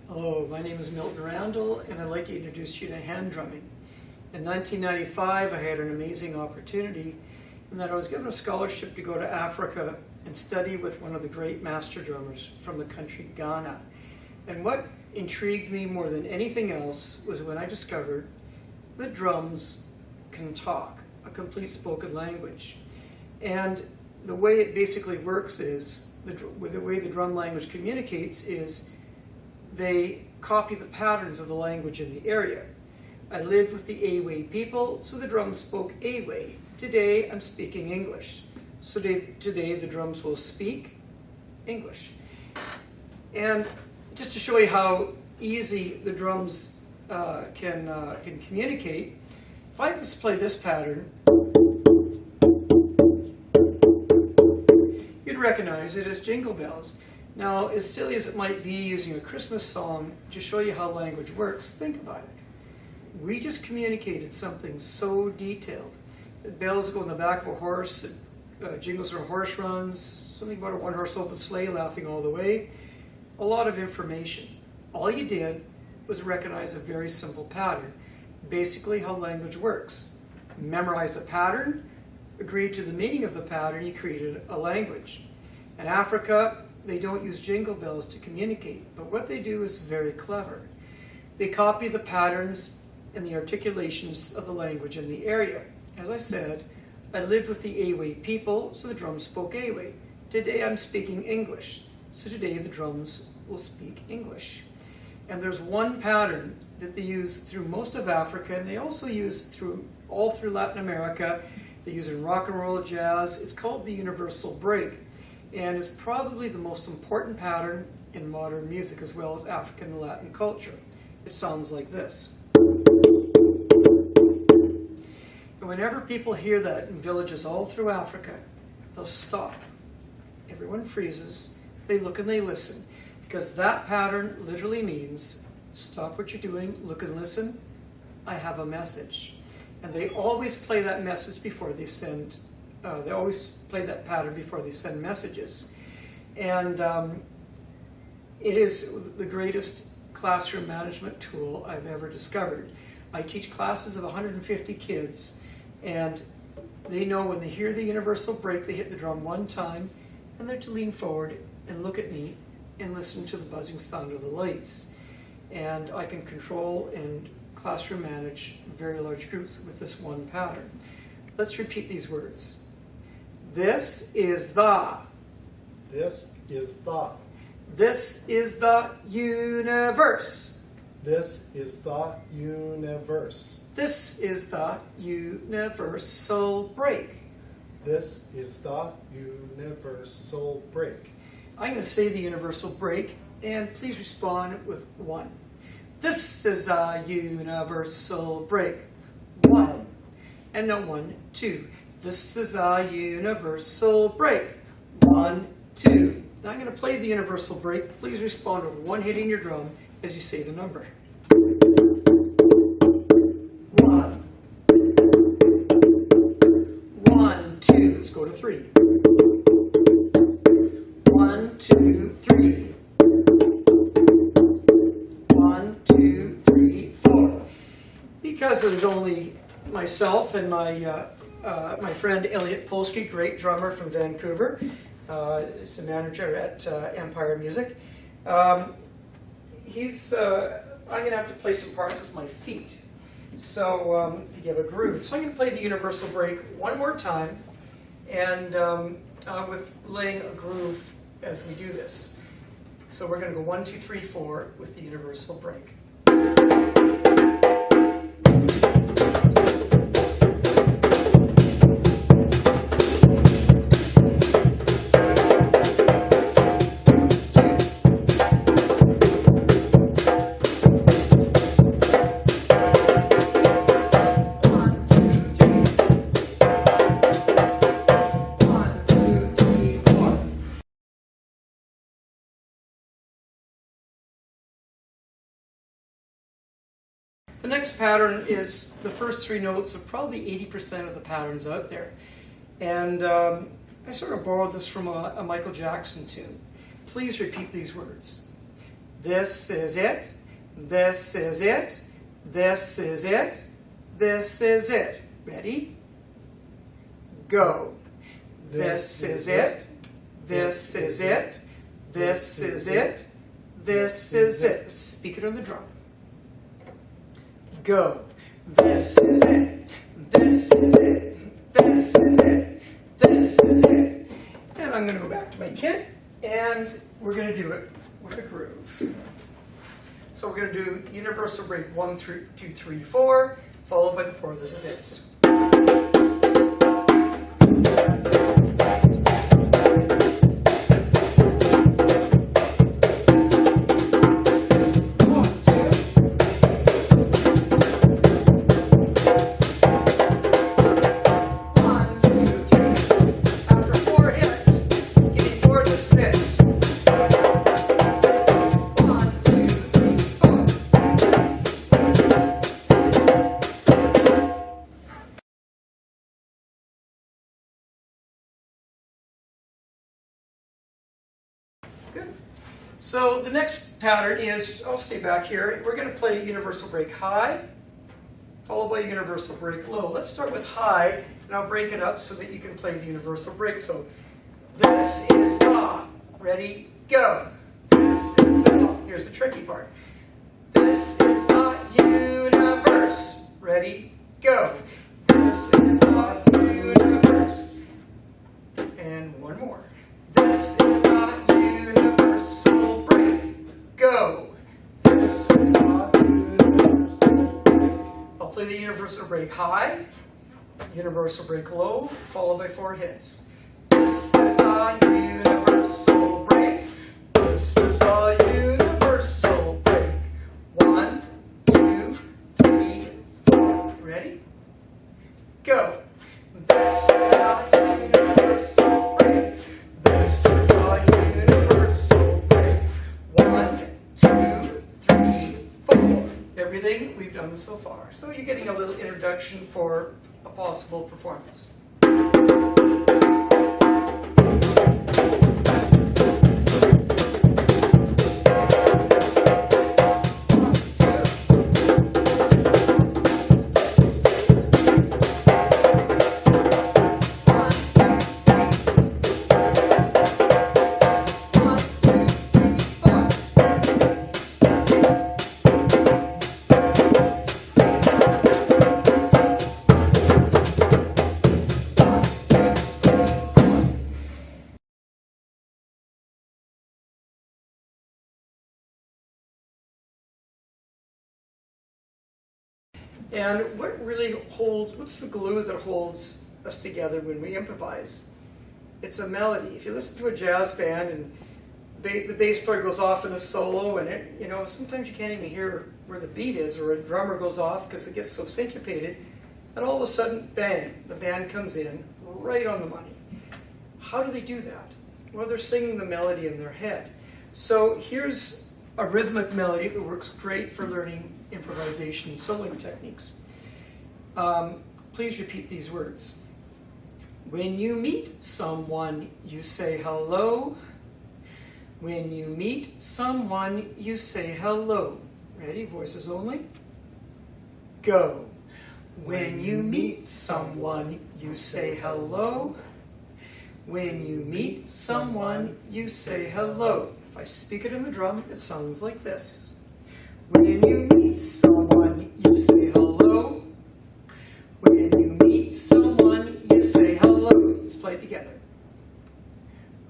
Hello, my name is Milton Randall, and I'd like to introduce you to hand drumming. In 1995, I had an amazing opportunity in that I was given a scholarship to go to Africa and study with one of the great master drummers from the country Ghana. And what intrigued me more than anything else was when I discovered that drums can talk, a complete spoken language. And the way it basically works is, the way the drum language communicates is they copy the patterns of the language in the area. I lived with the Awe people, so the drums spoke Awe. Today, I'm speaking English. So today the drums will speak English. And just to show you how easy the drums can communicate, if I just play this pattern, you'd recognize it as Jingle Bells. Now, as silly as it might be using a Christmas song to show you how language works, think about it. We just communicated something so detailed. The bells go in the back of a horse, jingles are horse runs, something about a one-horse open sleigh laughing all the way. A lot of information. All you did was recognize a very simple pattern. Basically how language works. Memorize a pattern, agree to the meaning of the pattern, you created a language. In Africa, they don't use jingle bells to communicate, but what they do is very clever. They copy the patterns and the articulations of the language in the area. As I said, I lived with the Awe people, so the drums spoke Awe. Today I'm speaking English, so today the drums will speak English. And there's one pattern that they use through most of Africa, and they also use all through Latin America. They use it in rock and roll, jazz. It's called the universal break, and is probably the most important pattern in modern music as well as African and Latin culture. It sounds like this. And whenever people hear that in villages all through Africa, they'll stop. Everyone freezes, they look and they listen, because that pattern literally means stop what you're doing, look and listen, I have a message. And they always play that message before they send they always play that pattern before they send messages. And it is the greatest classroom management tool I've ever discovered. I teach classes of 150 kids, and they know when they hear the universal break, they hit the drum one time, and they're to lean forward and look at me and listen to the buzzing sound of the lights. And I can control and classroom manage very large groups with this one pattern. Let's repeat these words. This is the. This is the. This is the universe. This is the universe. This is the universal break. This is the universal break. I'm going to say the universal break, and please respond with 1. This is a universal break. 1. And no 1, 2. This is a universal break. 1, 2. Now I'm going to play the universal break. Please respond with 1 hitting your drum as you say the number. 1. 1, 2. Let's go to 3. 1, 2, 3. 1, 2, 3, 4. Because there's only myself and my friend Elliot Polsky, great drummer from Vancouver. He's the manager at Empire Music. I'm going to have to play some parts with my feet, so to give a groove. So I'm going to play the universal break one more time, and with laying a groove as we do this. So we're going to go 1, 2, 3, 4 with the universal break. The next pattern is the first 3 notes of probably 80% of the patterns out there. And I sort of borrowed this from a Michael Jackson tune. Please repeat these words. This is it. This is it. This is it. This is it. Ready? Go. This is it. This is it. This is it. This is it. Speak it on the drum. Go. This is it. This is it. This is it. This is it. And I'm going to go back to my kit, and we're going to do it with a groove. So we're going to do universal break 1, 2, 3, 4, followed by the 4 this is it's. Good. So the next pattern is, I'll stay back here, we're going to play universal break high, followed by universal break low. Let's start with high, and I'll break it up so that you can play the universal break. So this is the, ready, go. This is the, here's the tricky part. This is the universe, ready, go. This is the universe. And one more. This is the universal break. Go. This is the universal break. I'll play the universal break high, universal break low, followed by 4 hits. This is the universal break. This is the universal break. 1, 2, 3, 4. Ready? Go. This is the universal break. This is the universal break. 1, 2, 3, 4. Everything we've done so far. So you're getting a little introduction for a possible performance. And what really holds, what's the glue that holds us together when we improvise? It's a melody. If you listen to a jazz band and the bass player goes off in a solo and it, you know, sometimes you can't even hear where the beat is, or a drummer goes off because it gets so syncopated, and all of a sudden, bang, the band comes in right on the money. How do they do that? Well, they're singing the melody in their head. So here's a rhythmic melody that works great for learning improvisation and soloing techniques. Please repeat these words. When you meet someone, you say hello. When you meet someone, you say hello. Ready? Voices only. Go. When you meet someone, you say hello. When you meet someone, you say hello. If I speak it in the drum, it sounds like this. When you meet someone, you say hello. When you meet someone, you say hello. Let's play it together.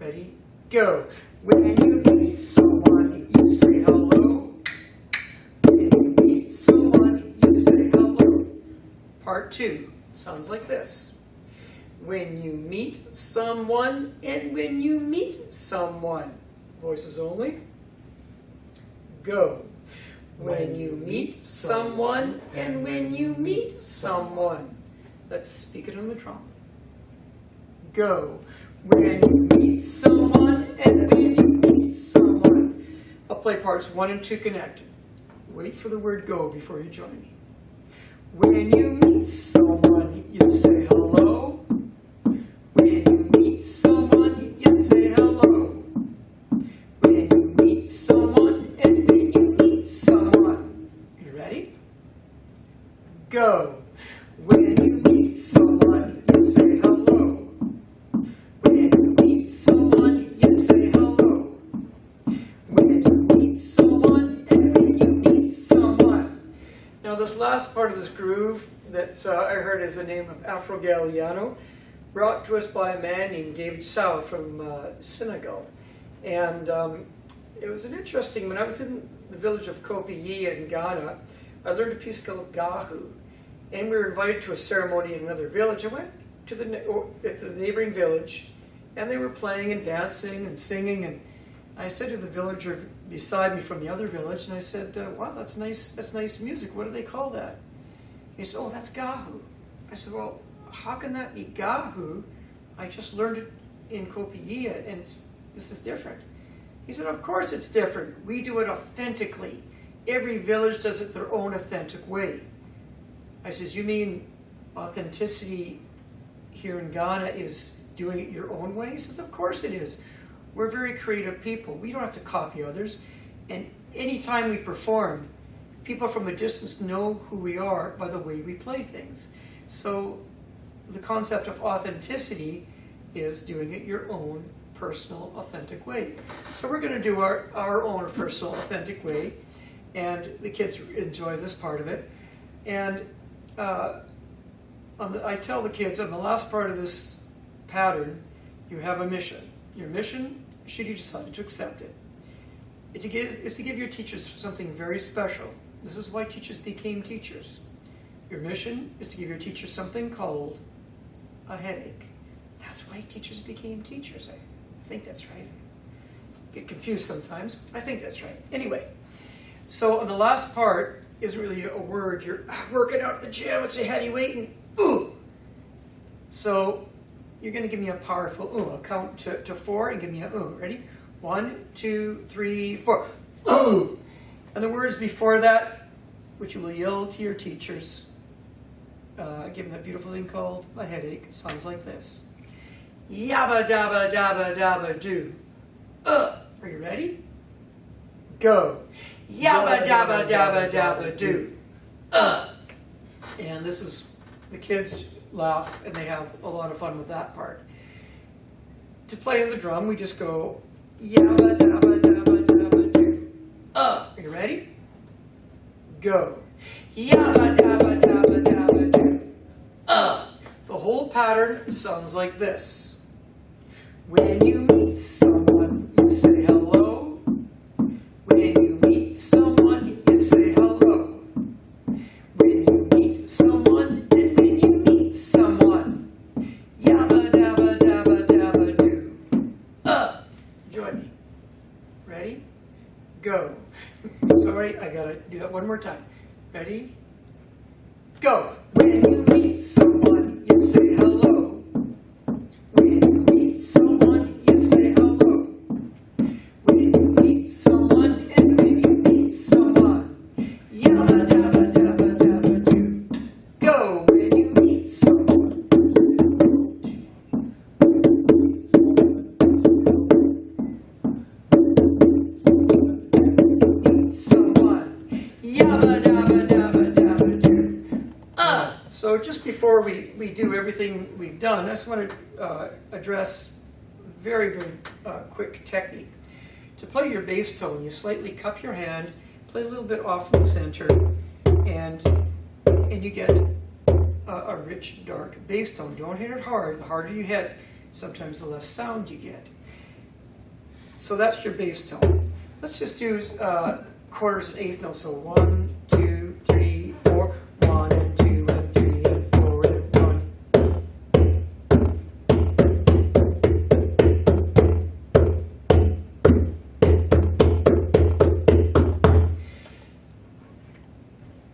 Ready? Go. When you meet someone, you say hello. When you meet someone, you say hello. Part 2 sounds like this. When you meet someone, and when you meet someone. Voices only. Go. When you meet someone, and when you meet someone. Let's speak it on the drum. Go. When you meet someone, and when you meet someone. I'll play parts 1 and 2 connected. Wait for the word go before you join me. When you meet someone, you say hello. When you meet someone, you say hello. When you meet someone, and this last part of this groove that I heard is the name of Afro-Galliano, brought to us by a man named David Sow from Senegal. And it was an interesting, when I was in the village of Kopiyi in Ghana, I learned a piece called Gahu. And we were invited to a ceremony in another village. I went to the neighboring village, and they were playing and dancing and singing. And I said to the villager beside me from the other village, and I said, wow, that's nice music. What do they call that? He said, oh, that's Gahu. I said, well, how can that be Gahu? I just learned it in Kopiyi, and this is different. He said, of course it's different. We do it authentically. Every village does it their own authentic way. I says, you mean authenticity here in Ghana is doing it your own way? He says, of course it is. We're very creative people. We don't have to copy others. And anytime we perform, people from a distance know who we are by the way we play things. So the concept of authenticity is doing it your own personal, authentic way. So we're going to do our own personal, authentic way. And the kids enjoy this part of it. And I tell the kids, on the last part of this pattern, you have a mission. Your mission, should you decide to accept it, is to give your teachers something very special. This is why teachers became teachers. Your mission is to give your teachers something called a headache. That's why teachers became teachers. I think that's right. Get confused sometimes. I think that's right. Anyway, so on the last part isn't really a word. You're working out at the gym, it's a heavy weight, and ooh. So you're going to give me a powerful ooh. I'll count to 4 and give me a ooh. Ready? 1, 2, 3, 4. Ooh. And the words before that, which you will yell to your teachers, give them that beautiful thing called a headache. It sounds like this. Yabba dabba dabba dabba do. Are you ready? Go. Yabba dabba dabba dabba do. And this is, the kids laugh and they have a lot of fun with that part. To play the drum, we just go yabba dabba dabba dabba do. Are you ready? Go. Yabba dabba dabba dabba do. The whole pattern sounds like this. When you meet someone, you say hello. When you meet someone, you say hello. When you meet someone, and when you meet someone, yabba dabba dabba dabba do. Join me. Ready? Go. Sorry, I gotta do that one more time. Ready? Go. When you meet someone, you say hello. When you meet someone, you say hello. When you meet someone, and when you meet someone, yabba dabba dabba dabba do. Go. When you meet someone, yabba dabba dabba dabba do. So just before we do everything we've done, I just want to address very, very quick technique. To play your bass tone, you slightly cup your hand, play a little bit off in the center, and you get a rich, dark bass tone. Don't hit it hard. The harder you hit, sometimes the less sound you get. So that's your bass tone. Let's just do quarters and eighth notes. So 1, 2, 3, 4. 1 and 2 and 3 and 4 and 1.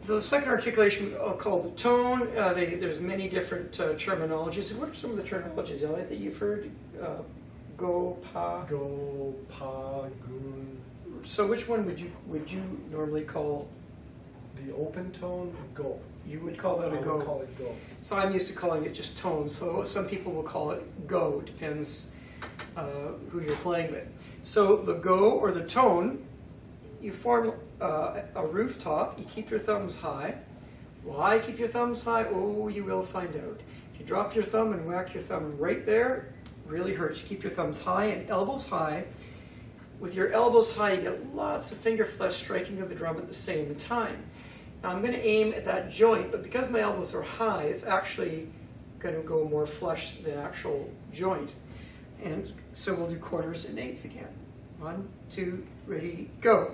So the second articulation I'll call the tone. There's many different terminologies. What are some of the terminologies, Elliot, that you've heard? Go, pa. Go, pa, gun. So which one would you normally call? The open tone, go. You would call that a go. I would call it go. So I'm used to calling it just tone. So some people will call it go. Depends who you're playing with. So the go or the tone, you form a rooftop. You keep your thumbs high. Why keep your thumbs high? Oh, you will find out. If you drop your thumb and whack your thumb right there, it really hurts. You keep your thumbs high and elbows high. With your elbows high, you get lots of finger flesh striking of the drum at the same time. Now I'm going to aim at that joint, but because my elbows are high, it's actually going to go more flush than actual joint. And so we'll do quarters and eighths again. 1, 2, ready, go.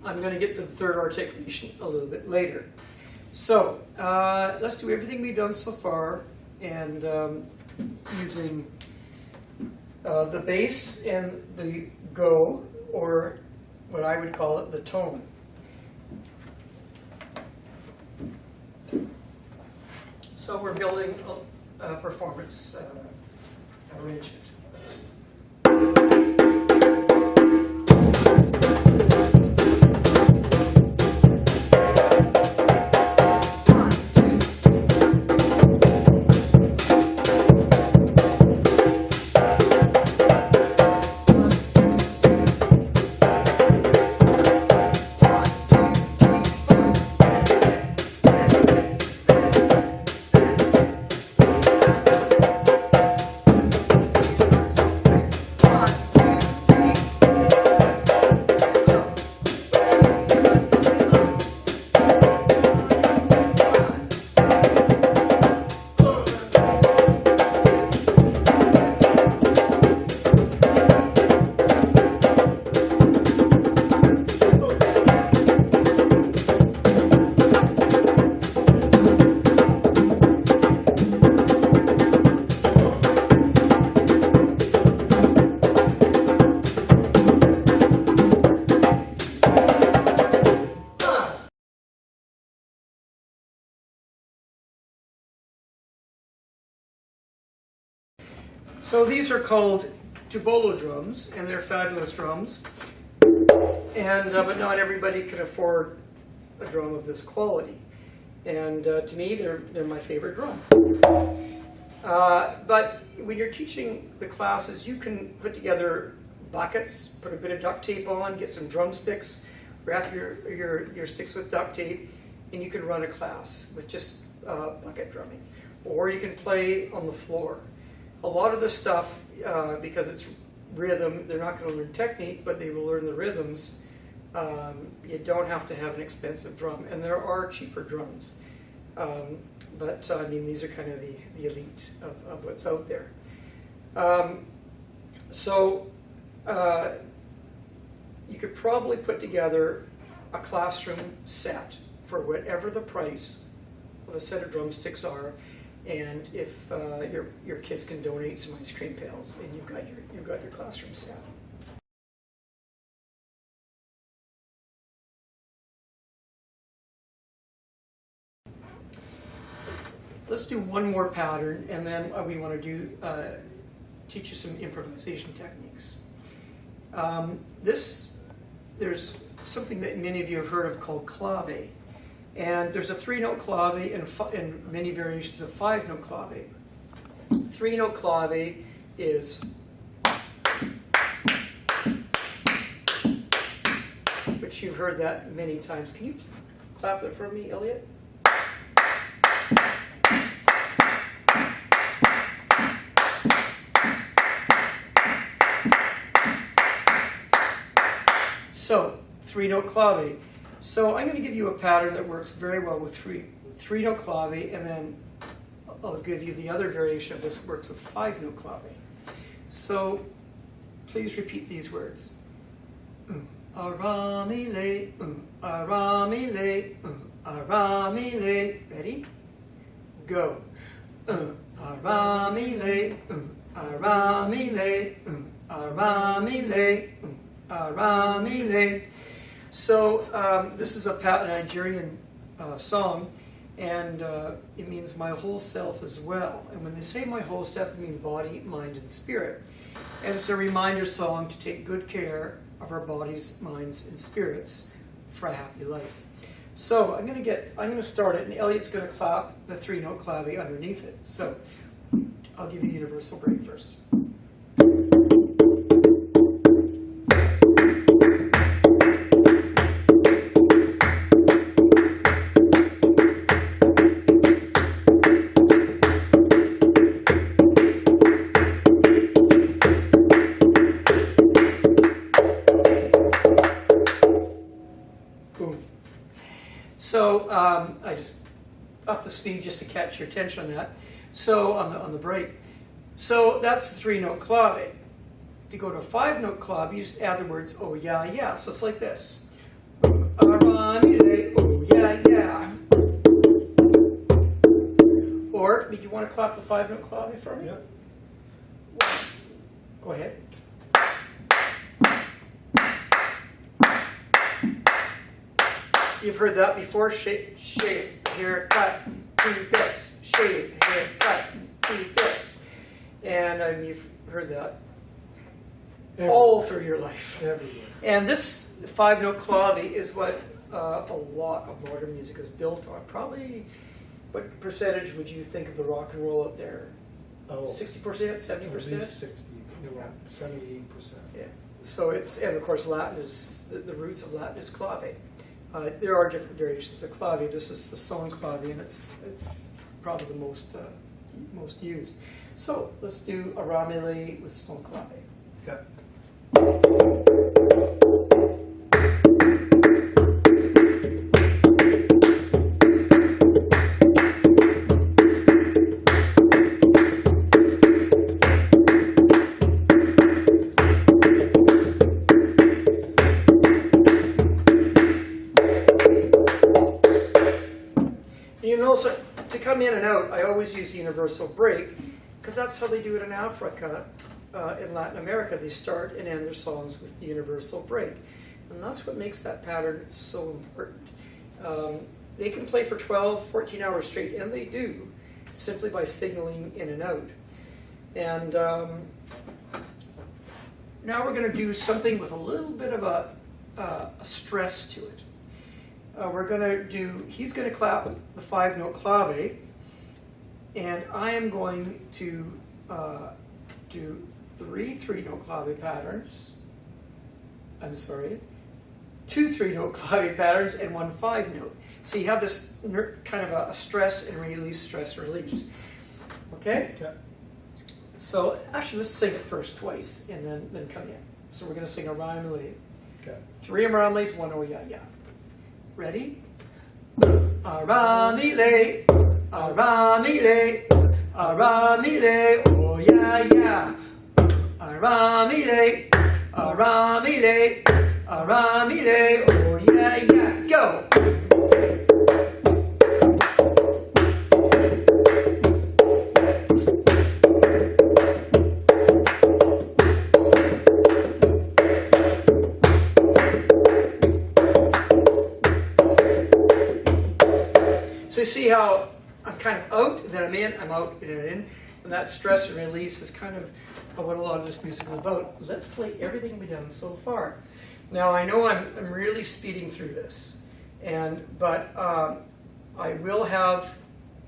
I'm going to get to the third articulation a little bit later. So let's do everything we've done so far, and using the bass and the go, or what I would call it, the tone. So we're building a performance arrangement. So these are called tubolo drums, and they're fabulous drums. And but not everybody can afford a drum of this quality. And to me, they're my favorite drum. But when you're teaching the classes, you can put together buckets, put a bit of duct tape on, get some drumsticks, wrap your sticks with duct tape, and you can run a class with just bucket drumming. Or you can play on the floor. A lot of the stuff, because it's rhythm, they're not going to learn technique, but they will learn the rhythms. You don't have to have an expensive drum, and there are cheaper drums. But I mean, these are kind of the elite of what's out there. You could probably put together a classroom set for whatever the price of a set of drumsticks are. And if your kids can donate some ice cream pails, and you've got your classroom set. Let's do one more pattern, and then we want to teach you some improvisation techniques. There's something that many of you have heard of called clave. And there's a 3-note clave and many variations of 5-note clave. 3-note clave is, which you've heard that many times. Can you clap that for me, Elliot? So, 3-note clave. So I'm going to give you a pattern that works very well with 3-note clave, and then I'll give you the other variation of this that works with 5-note clave. So please repeat these words. Aramile, aramile, aramile. Ready? Go. Aramile, aramile, aramile, aramile. So this is a Nigerian song, and it means my whole self as well. And when they say my whole self, they mean body, mind, and spirit. And it's a reminder song to take good care of our bodies, minds, and spirits for a happy life. So I'm going to start it, and Elliot's going to clap the 3-note clave underneath it. So I'll give you the universal break first. I just up the speed just to catch your attention on that. So on the break. So that's the 3-note clave. To go to a 5-note clave, you just add the words oh yeah yeah. So it's like this. Oh yeah yeah. Or did you want to clap the 5-note clave for me? Yep. Go ahead. You've heard that before. Shape, hair, cut, 3 bits. Shape, hair, cut, 3 bits. And you've heard that all through your life. Everywhere. And this 5-note clave is what a lot of modern music is built on. Probably, what percentage would you think of the rock and roll out there? Oh, 60%, 70%? at least 60, 78%. Yeah. So it's, and of course Latin is, the roots of Latin is clave. There are different variations of clave. This is the song clave, and it's probably the most used. So let's do a ramele with song clave. Okay. You know, so to come in and out, I always use the universal break because that's how they do it in Africa, in Latin America. They start and end their songs with the universal break. And that's what makes that pattern so important. They can play for 12, 14 hours straight, and they do, simply by signaling in and out. And now we're going to do something with a little bit of a stress to it. He's going to clap the 5-note clave, and I am going to do 3 3-note clave patterns. I'm sorry, 2 3-note clave patterns and 1 5-note. So you have this kind of a stress and release, stress release. Okay? Okay. So actually, let's sing it first twice, and then come in. So we're going to sing a ramele. Okay. 3 ramales, 1 oh yeah yeah. Ready? Aramile, aramile, aramile, oh yeah yeah. Aramile, aramile, aramile, oh yeah yeah. Go! So you see how I'm kind of out, then I'm in, I'm out, and I'm in. And that stress and release is kind of what a lot of this music is about. Let's play everything we've done so far. Now I know I'm really speeding through this, but I will have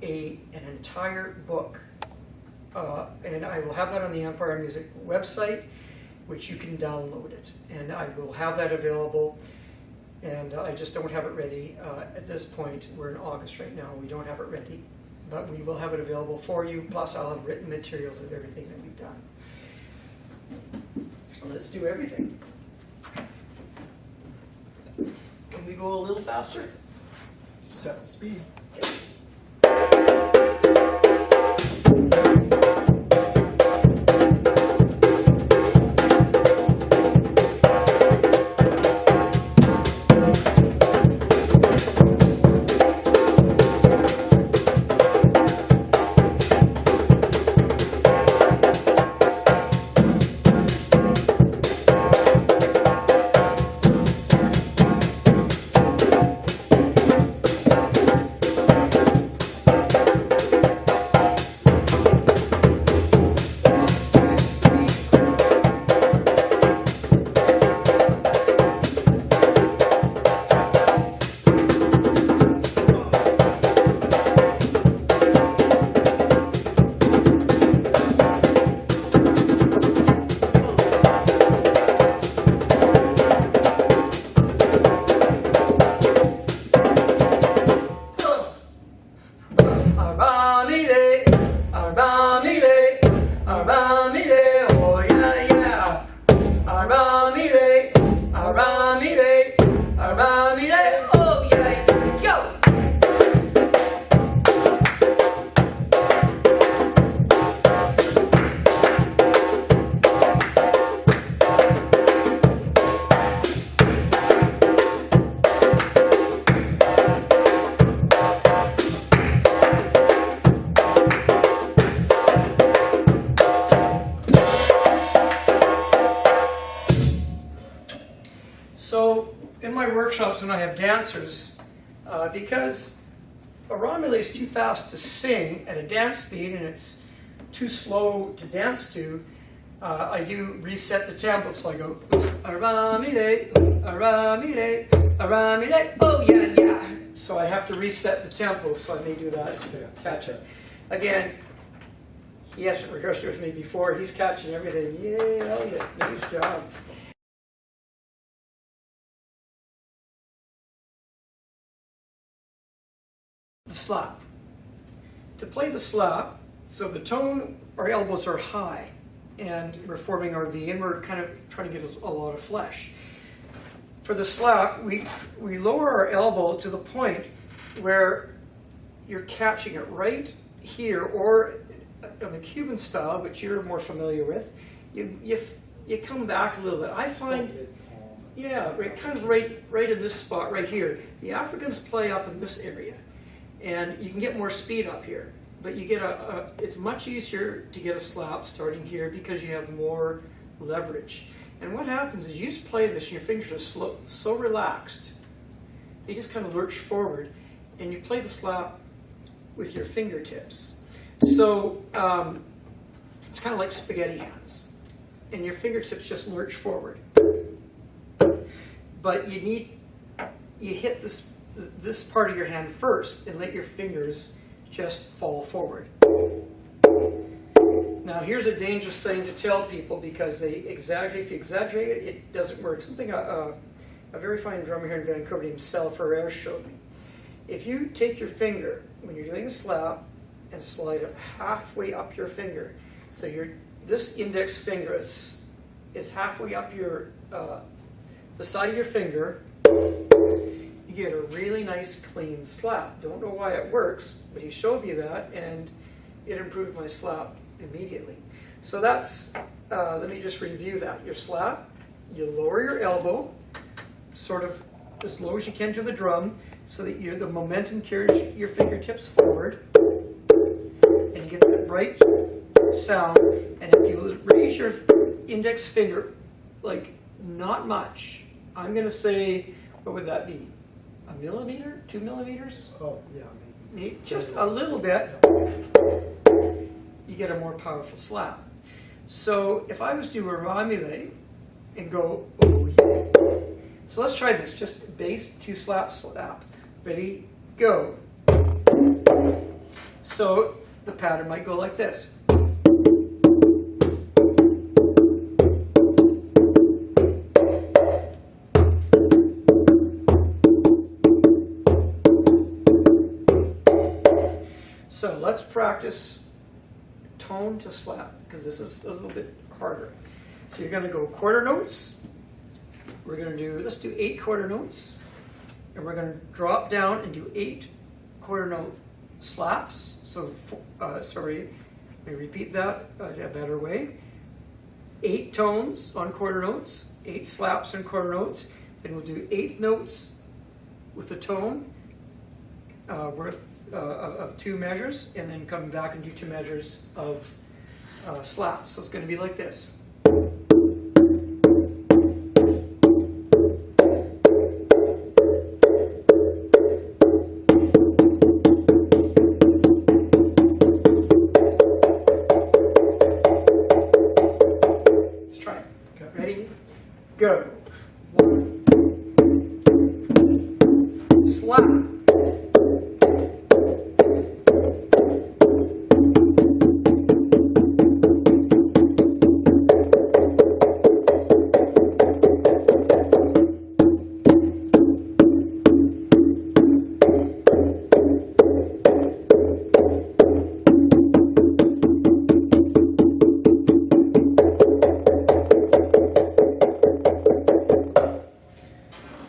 an entire book, and I will have that on the Empire Music website, which you can download it. And I will have that available. And I just don't have it ready at this point. We're in August right now. We don't have it ready. But we will have it available for you. Plus, I'll have written materials of everything that we've done. So let's do everything. Can we go a little faster? Set the speed. Okay. Aramile, oh yeah, go! workshops when I have dancers, because a Romulé is too fast to sing at a dance speed and it's too slow to dance to, I do reset the tempo. So I go, a Romulé, a Romulé, a Romulé, oh yeah, yeah. So I have to reset the tempo, so I may do that. Catch it. Again, he hasn't rehearsed with me before. He's catching everything. Yay, Elliot, nice job. The slap. To play the slap, so the tone, our elbows are high, and we're forming our V, and we're kind of trying to get a lot of flesh. For the slap, we lower our elbow to the point where you're catching it right here, or in the Cuban style, which you're more familiar with, you come back a little bit. I find, yeah, kind of right in this spot right here. The Africans play up in this area, and you can get more speed up here. But you get it's much easier to get a slap starting here because you have more leverage. And what happens is you just play this, and your fingers are so relaxed. They just kind of lurch forward, and you play the slap with your fingertips. So it's kind of like spaghetti hands, and your fingertips just lurch forward. But you hit this part of your hand first, and let your fingers just fall forward. Now here's a dangerous thing to tell people because they exaggerate. If you exaggerate it, it doesn't work. Something a very fine drummer here in Vancouver named Sal Ferrer showed me. If you take your finger when you're doing a slap and slide it halfway up your finger, so this index finger is halfway up the side of your finger, you get a really nice clean slap. Don't know why it works, but he showed me that, and it improved my slap immediately. So that's, let me just review that. Your slap, you lower your elbow, sort of as low as you can to the drum, so that the momentum carries your fingertips forward, and you get that bright sound. And if you raise your index finger, like not much, I'm going to say, what would that be? A millimeter? 2 millimeters? Oh, yeah, maybe. Just a little bit, you get a more powerful slap. So if I was to do a Romulé and go, oh yeah. So let's try this, just bass, 2 slap, slap. Ready, go. So the pattern might go like this. So let's practice tone to slap, because this is a little bit harder. So you're going to go quarter notes. We're going to do, let's do 8 quarter notes. And we're going to drop down and do 8 quarter note slaps. So, sorry, let me repeat that in a better way. 8 tones on quarter notes, 8 slaps on quarter notes. Then we'll do 8th notes with a tone of 2 measures, and then come back and do 2 measures of slaps. So it's going to be like this. Let's try it. Okay. Ready? Go. 1. Slap.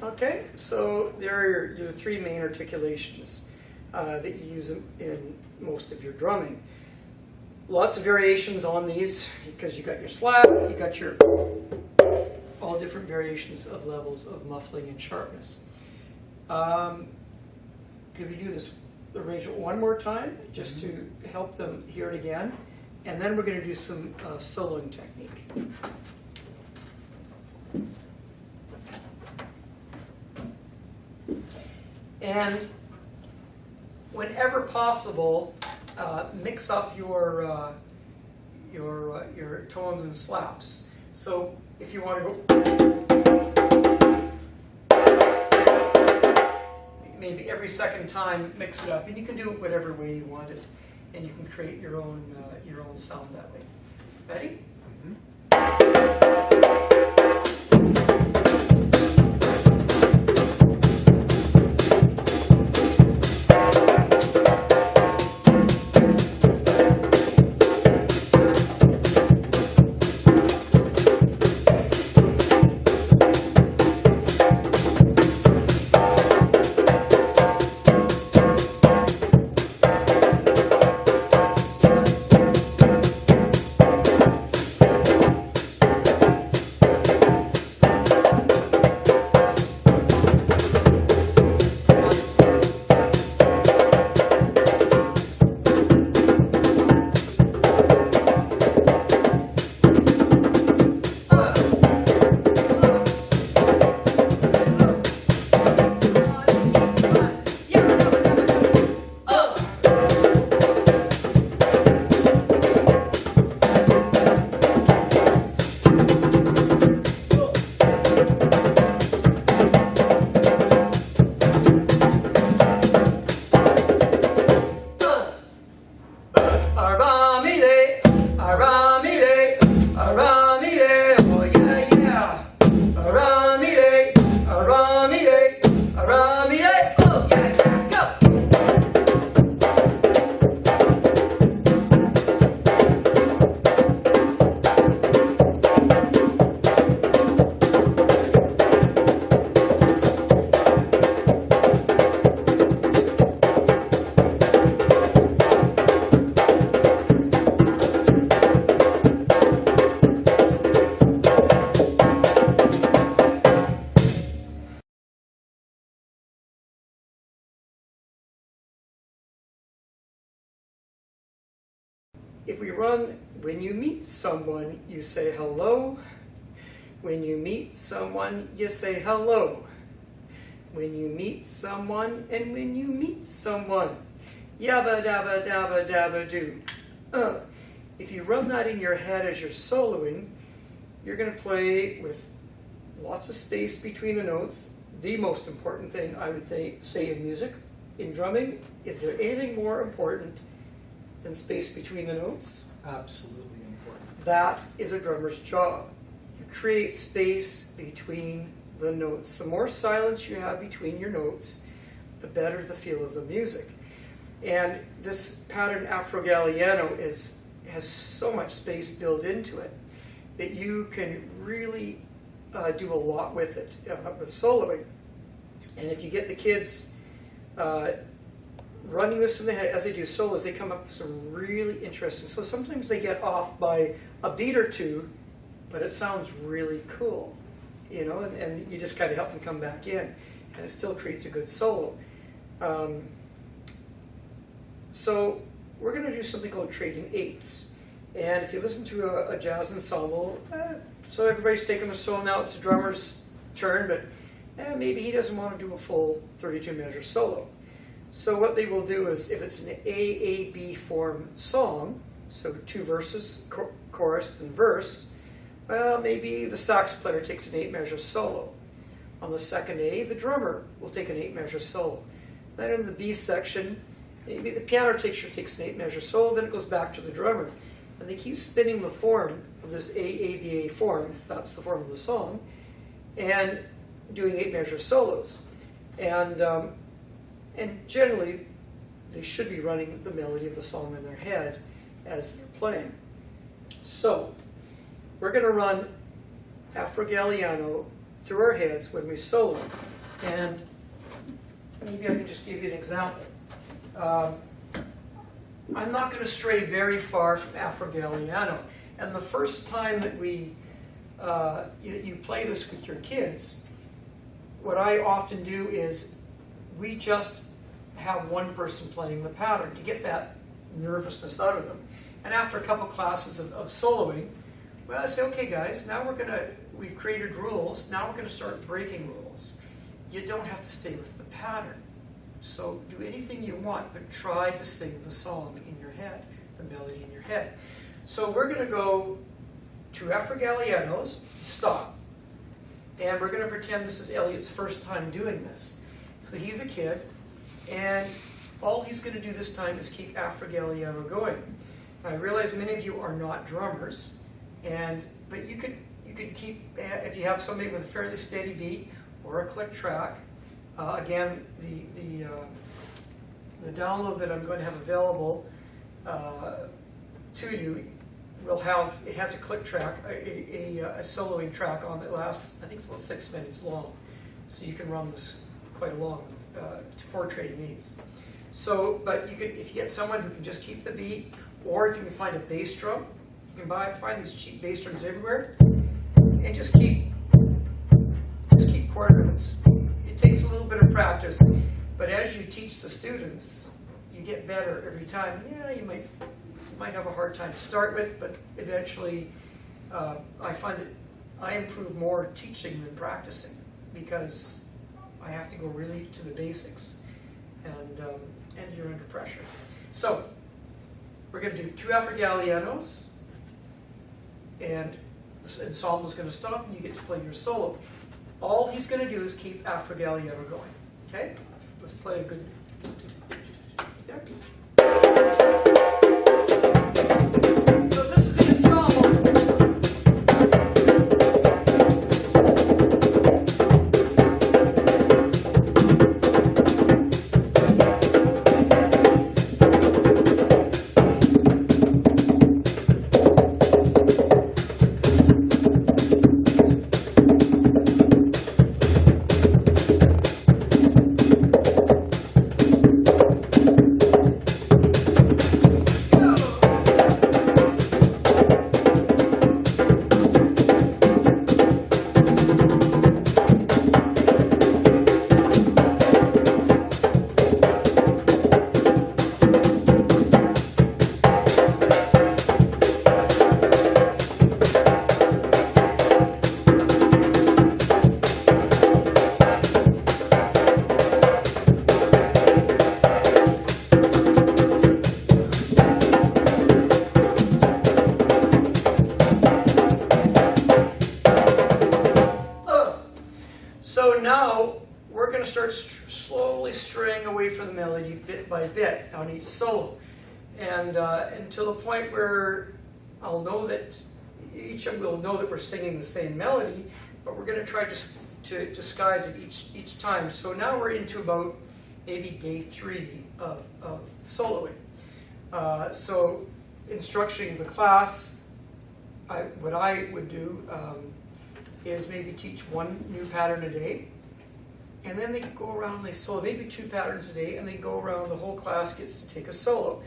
Okay, so there are your 3 main articulations that you use in most of your drumming. Lots of variations on these because you got your slap, you got your all different variations of levels of muffling and sharpness. Could we do this arrangement one more time just to help them hear it again? And then we're going to do some soloing technique. And whenever possible, mix up your tones and slaps. So if you want to go, maybe every second time, mix it up, and you can do it whatever way you want it, and you can create your own sound that way. Ready? If we run, when you meet someone, you say hello. When you meet someone, you say hello. When you meet someone, and when you meet someone, yabba dabba dabba dabba do. If you run that in your head as you're soloing, you're going to play with lots of space between the notes. The most important thing I would say in music, in drumming, is there anything more important than space between the notes? Absolutely important. That is a drummer's job. You create space between the notes. The more silence you have between your notes, the better the feel of the music. And this pattern Afro-Galliano has so much space built into it that you can really do a lot with it, with soloing. And if you get the kids running this in the head as they do solos, they come up with some really interesting. So sometimes they get off by a beat or two, but it sounds really cool, you know, and you just kind of help them come back in, and it still creates a good solo. So we're going to do something called trading eights. And if you listen to a jazz ensemble, so everybody's taking the solo now, it's the drummer's turn, but maybe he doesn't want to do a full 32 measure solo. So what they will do is, if it's an AAB form song, so two verses, chorus and verse, well, maybe the sax player takes an 8 measure solo. On the second A, the drummer will take an 8 measure solo. Then in the B section, maybe the piano takes an 8 measure solo, then it goes back to the drummer. And they keep spinning the form of this AABA form, if that's the form of the song, and doing 8 measure solos. And generally, they should be running the melody of the song in their head as they're playing. So, we're going to run Afro-Galliano through our heads when we solo. And maybe I can just give you an example. I'm not going to stray very far from Afro-Galliano. And the first time that you play this with your kids, what I often do is we just have one person playing the pattern to get that nervousness out of them. And after a couple classes of soloing, well, I say, okay guys, now we've created rules, now we're going to start breaking rules. You don't have to stay with the pattern. So do anything you want, but try to sing the song in your head, the melody in your head. So we're going to go to Afrigallianos, stop. And we're going to pretend this is Elliot's first time doing this. So he's a kid, and all he's going to do this time is keep Afrigalliano going. I realize many of you are not drummers, but you could keep, if you have somebody with a fairly steady beat or a click track. Again, the download that I'm going to have available to you it has a click track, a soloing track on that lasts, I think it's about 6 minutes long. So you can run this quite along with 4 trading means. So, but if you get someone who can just keep the beat, or if you can find a bass drum, you can find these cheap bass drums everywhere, and just keep quarter notes. It takes a little bit of practice, but as you teach the students, you get better every time. Yeah, you might have a hard time to start with, but eventually I find that I improve more teaching than practicing, because I have to go really to the basics, and you're under pressure. So we're going to do 2 Afrigallianos, and the ensemble is going to stop, and you get to play your solo. All he's going to do is keep Afrigalliano going. Okay? Let's play a good... There. So this is an ensemble. So now we're going to start slowly straying away from the melody bit by bit on each solo, and until the point where I'll know that each of them will know that we're singing the same melody, but we're going to try to disguise it each time. So now we're into about maybe day 3 of soloing. So instructing the class, what I would do is maybe teach 1 new pattern a day, and then they go around and they solo, maybe 2 patterns a day, and they go around, the whole class gets to take a solo.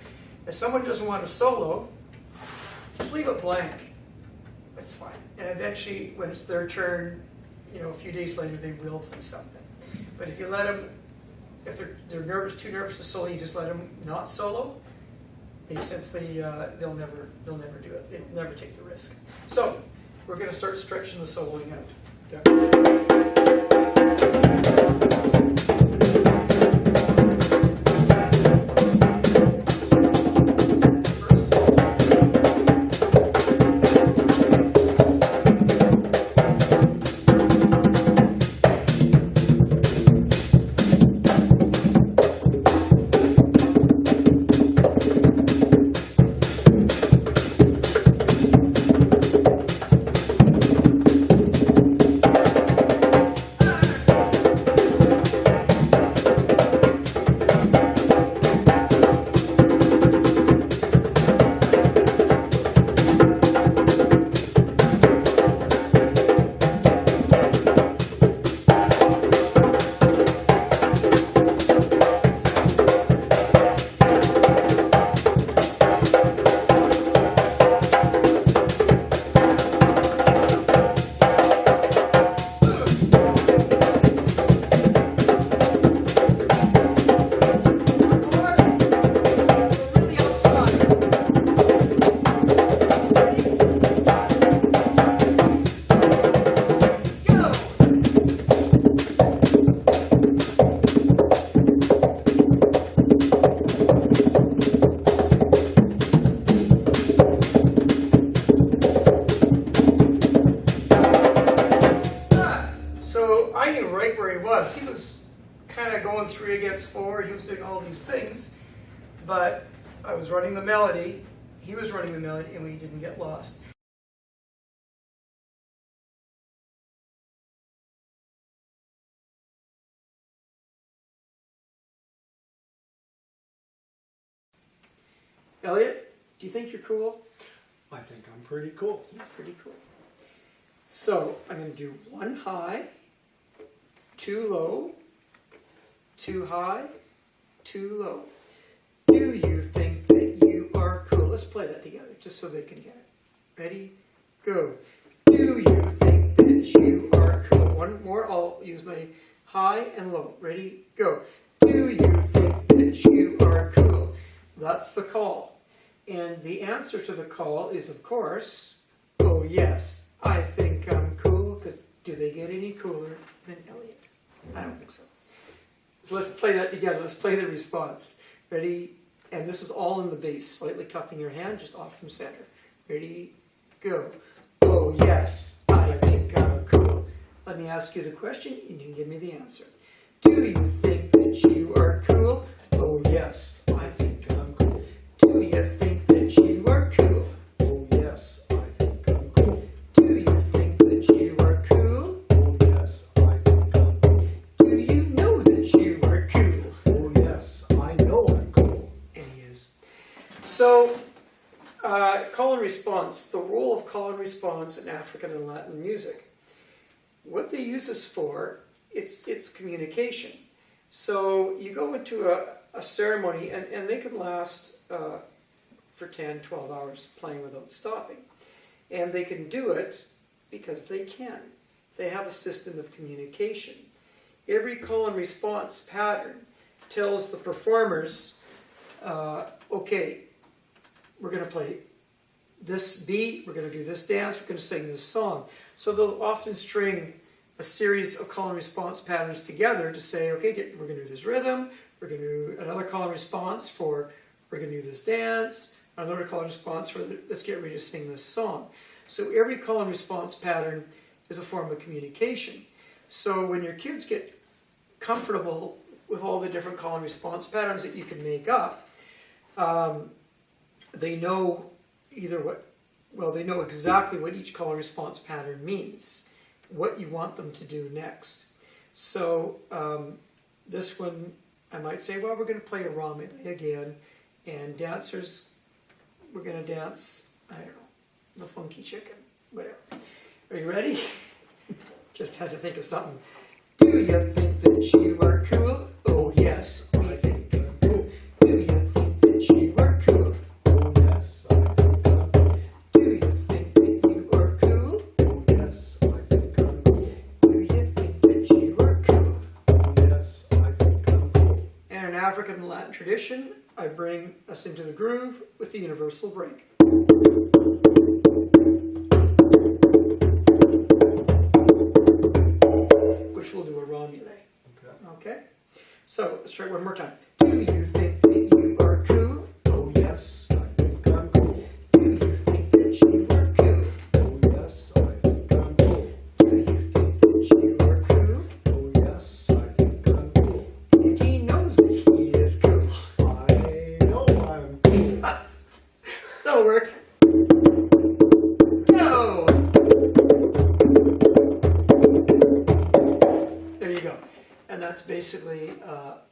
If someone doesn't want a solo, just leave it blank. That's fine. And eventually, when it's their turn, a few days later, they will play something. But if you let them, if they're nervous, too nervous to solo, you just let them not solo, they simply, they'll never do it. They'll never take the risk. So, we're going to start stretching the soloing out. Yeah. staying right where he was. He was kind of going 3 against 4. He was doing all these things. But I was running the melody. He was running the melody, and we didn't get lost. Elliot, do you think you're cool? I think I'm pretty cool. He's pretty cool. So I'm going to do 1 high, 2 low, 2 high, 2 low. Do you think that you are cool? Let's play that together just so they can get it. Ready? Go. Do you think that you are cool? 1 more. I'll use my high and low. Ready? Go. Do you think that you are cool? That's the call. And the answer to the call is, of course, oh yes, I think I'm cool. Do they get any cooler than Elliot? I don't think so. So let's play that together. Let's play the response. Ready? And this is all in the bass, slightly cupping your hand just off from center. Ready? Go. Oh yes, I think I'm cool. Let me ask you the question and you can give me the answer. Do you think that you are cool? Oh yes, I think I'm cool. Do you think that you are cool? Oh yes, I think I'm cool. Do you think that you are cool? Oh yes, I think I'm cool. Do you know that you are cool? Oh yes, I know I'm cool. And he is. So, call and response, the role of call and response in African and Latin music. What they use this for, it's communication. So you go into a ceremony and they can last for 10, 12 hours playing without stopping. And they can do it because they can. They have a system of communication. Every call and response pattern tells the performers, okay, we're going to play this beat, we're going to do this dance, we're going to sing this song. So they'll often string a series of call and response patterns together to say, okay, we're going to do this rhythm, we're going to do another call and response for, we're going to do this dance, another call and response for, let's get ready to sing this song. So every call and response pattern is a form of communication. So when your kids get comfortable with all the different call and response patterns that you can make up, they know they know exactly what each call and response pattern means, what you want them to do next. So this one, I might say, well, we're going to play a Romilly again, and dancers, we're going to dance, I don't know, the funky chicken, whatever. Are you ready? Just had to think of something. Do you think that you are cool? Oh yes, I think I'm cool. Do you think that you are cool? Oh yes, I think I'm cool. Do you think that you are cool? Oh yes, I think I'm cool. Do you think that you are cool? Oh yes, I think I'm cool. And in African and Latin tradition, I bring us into the groove with the universal break. Which will do a Romilly. Okay? So, let's try it one more time. Do you think that you are cool? Oh yes, I think I'm cool. Do you think that you are cool? Oh yes, I think I'm cool. Do you think that you are cool? Oh yes, I think I'm cool. And he knows that he is cool. I know I'm cool. That'll work. No! There you go. And that's basically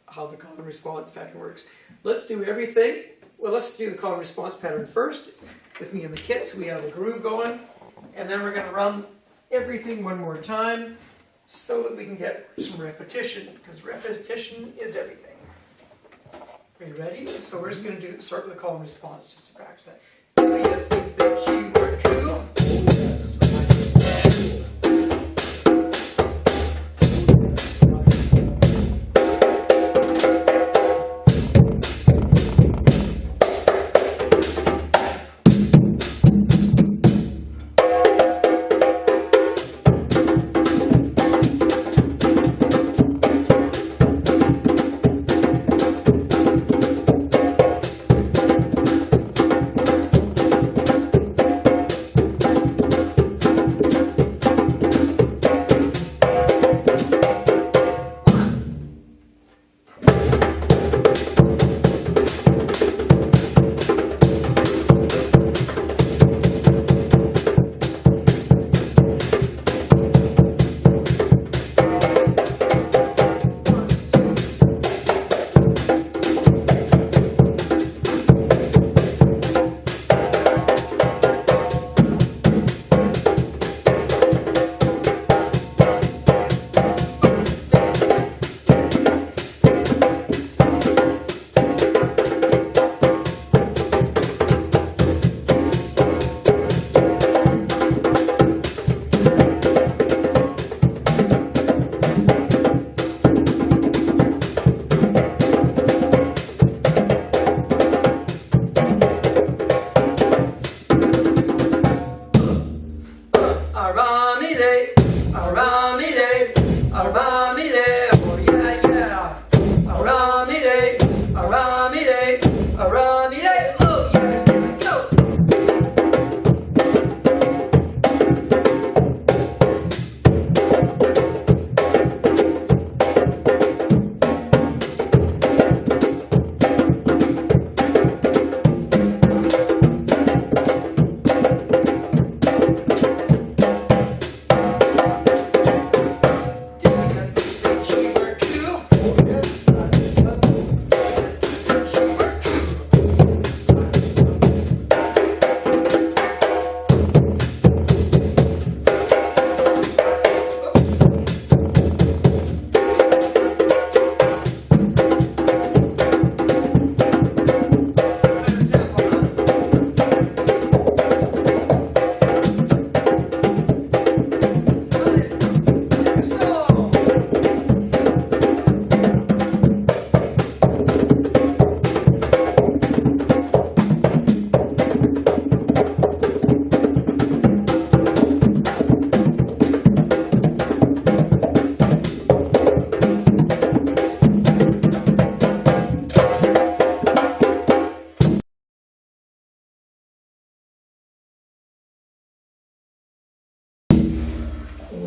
how the call and response pattern works. Let's do everything. Well, let's do the call and response pattern first with me and the kit so we have a groove going. And then we're going to run everything one more time so that we can get some repetition, because repetition is everything. Are you ready? So we're just going to start with the call and response just to practice that. Do you think that you are cool? Oh yes, I think I'm cool.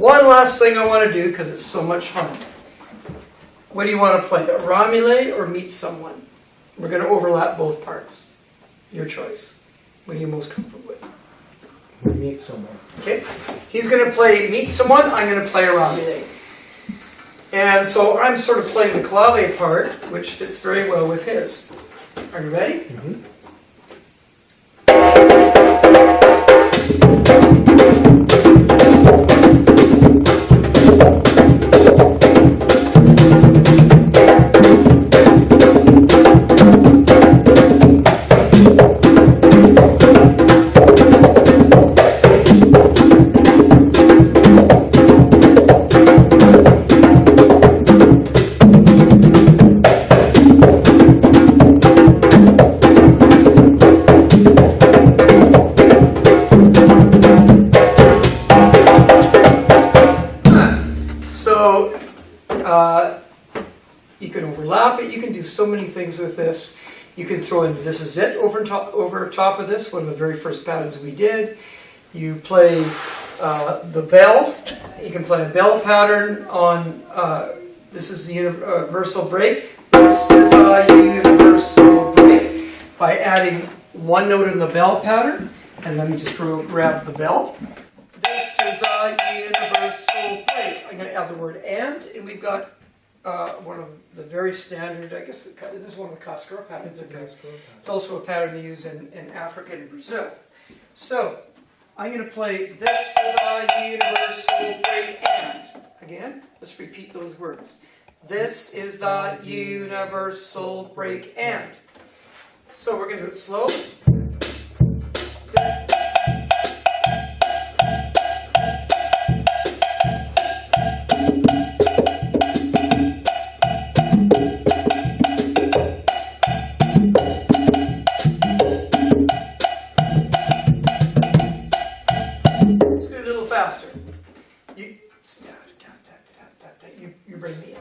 one last thing I want to do because it's so much fun. What do you want to play? Romule or Meet Someone? We're going to overlap both parts. Your choice. What are you most comfortable with? Meet someone. Okay. He's going to play Meet Someone. I'm going to play Romule. And so I'm sort of playing the clave part, which fits very well with his. Are you ready? Mm-hmm. You can overlap it. You can do so many things with this. You can throw in This Is It over top of this, one of the very first patterns we did. You play the bell. You can play a bell pattern on, this is the universal break. This is a universal break. By adding one note in the bell pattern, and let me just grab the bell. This is a universal break. I'm going to add the word and we've got one of the very standard, I guess this is one of the Cascara patterns. It's also a pattern they use in Africa and Brazil. So, I'm going to play This is a universal break and. Again, let's repeat those words. This is the universal break and. So we're going to do it slow. Let's do it a little faster. You bring me in.